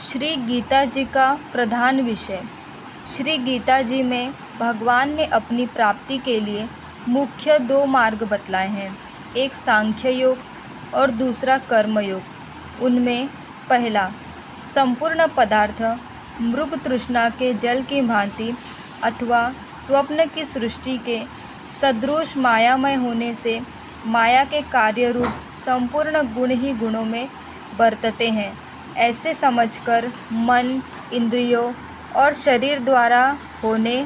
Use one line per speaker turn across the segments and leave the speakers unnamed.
श्री गीता जी का प्रधान विषय। श्री गीता जी में भगवान ने अपनी प्राप्ति के लिए मुख्य दो मार्ग बतलाए हैं, एक सांख्य योग और दूसरा कर्म योग। उनमें पहला, संपूर्ण पदार्थ मृग तृष्णा के जल की भांति अथवा स्वप्न की सृष्टि के सदृश मायामय होने से माया के कार्य रूप संपूर्ण गुण ही गुणों में बरतते हैं, ऐसे समझकर मन, इंद्रियों और शरीर द्वारा होने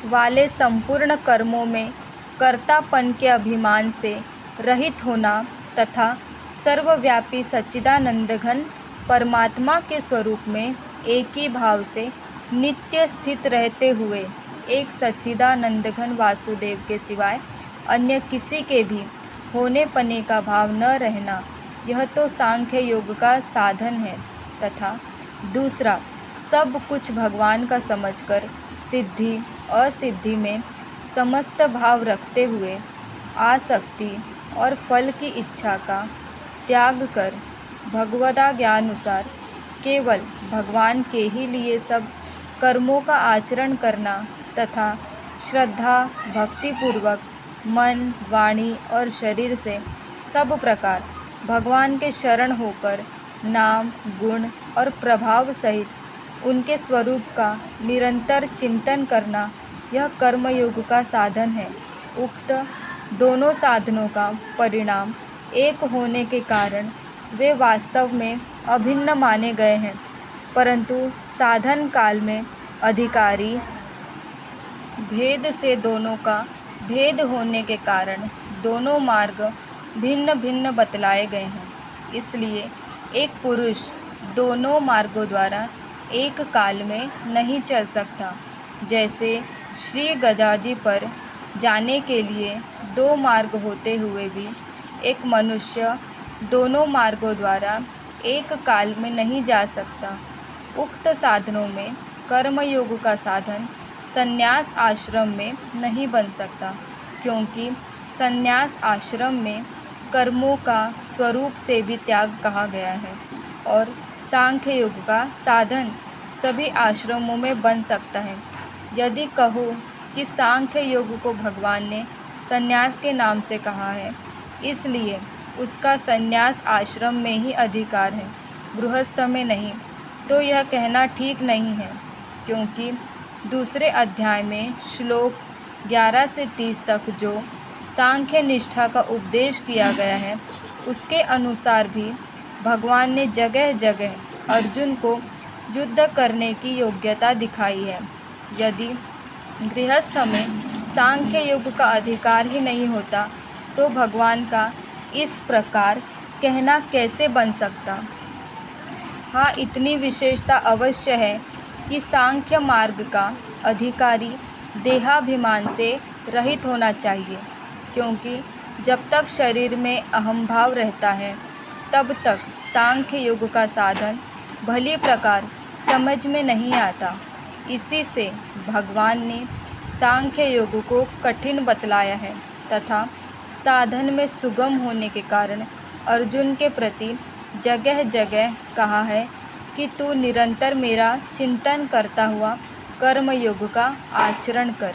वाले संपूर्ण कर्मों में कर्तापन के अभिमान से रहित होना तथा सर्वव्यापी सच्चिदानंद घन परमात्मा के स्वरूप में एक ही भाव से नित्य स्थित रहते हुए एक सच्चिदानंद घन वासुदेव के सिवाय अन्य किसी के भी होने पने का भाव न रहना, यह तो सांख्य योग का साधन है। तथा दूसरा, सब कुछ भगवान का समझकर सिद्धि असिद्धि में समस्त भाव रखते हुए आसक्ति और फल की इच्छा का त्याग कर भगवदाज्ञानुसार केवल भगवान के ही लिए सब कर्मों का आचरण करना तथा श्रद्धा भक्तिपूर्वक मन, वाणी और शरीर से सब प्रकार भगवान के शरण होकर नाम, गुण और प्रभाव सहित उनके स्वरूप का निरंतर चिंतन करना, यह कर्मयोग का साधन है। उक्त दोनों साधनों का परिणाम एक होने के कारण वे वास्तव में अभिन्न माने गए हैं, परंतु साधन काल में अधिकारी भेद से दोनों का भेद होने के कारण दोनों मार्ग भिन्न भिन्न बतलाए गए हैं। इसलिए एक पुरुष दोनों मार्गों द्वारा एक काल में नहीं चल सकता। जैसे श्री गजाजी पर जाने के लिए दो मार्ग होते हुए भी एक मनुष्य दोनों मार्गों द्वारा एक काल में नहीं जा सकता। उक्त साधनों में कर्मयोग का साधन संन्यास आश्रम में नहीं बन सकता, क्योंकि संन्यास आश्रम में कर्मों का स्वरूप से भी त्याग कहा गया है और सांख्य योग का साधन सभी आश्रमों में बन सकता है। यदि कहो कि सांख्य योग को भगवान ने संन्यास के नाम से कहा है, इसलिए उसका संन्यास आश्रम में ही अधिकार है, गृहस्थ में नहीं, तो यह कहना ठीक नहीं है, क्योंकि दूसरे अध्याय में श्लोक 11 से 30 तक जो सांख्य निष्ठा का उपदेश किया गया है, उसके अनुसार भी भगवान ने जगह जगह अर्जुन को युद्ध करने की योग्यता दिखाई है। यदि गृहस्थ में सांख्य योग का अधिकार ही नहीं होता, तो भगवान का इस प्रकार कहना कैसे बन सकता। हाँ, इतनी विशेषता अवश्य है कि सांख्य मार्ग का अधिकारी देहाभिमान से रहित होना चाहिए, क्योंकि जब तक शरीर में अहम भाव रहता है, तब तक सांख्य योग का साधन भली प्रकार समझ में नहीं आता। इसी से भगवान ने सांख्य योग को कठिन बतलाया है तथा साधन में सुगम होने के कारण अर्जुन के प्रति जगह जगह कहा है कि तू निरंतर मेरा चिंतन करता हुआ कर्म योग का आचरण कर।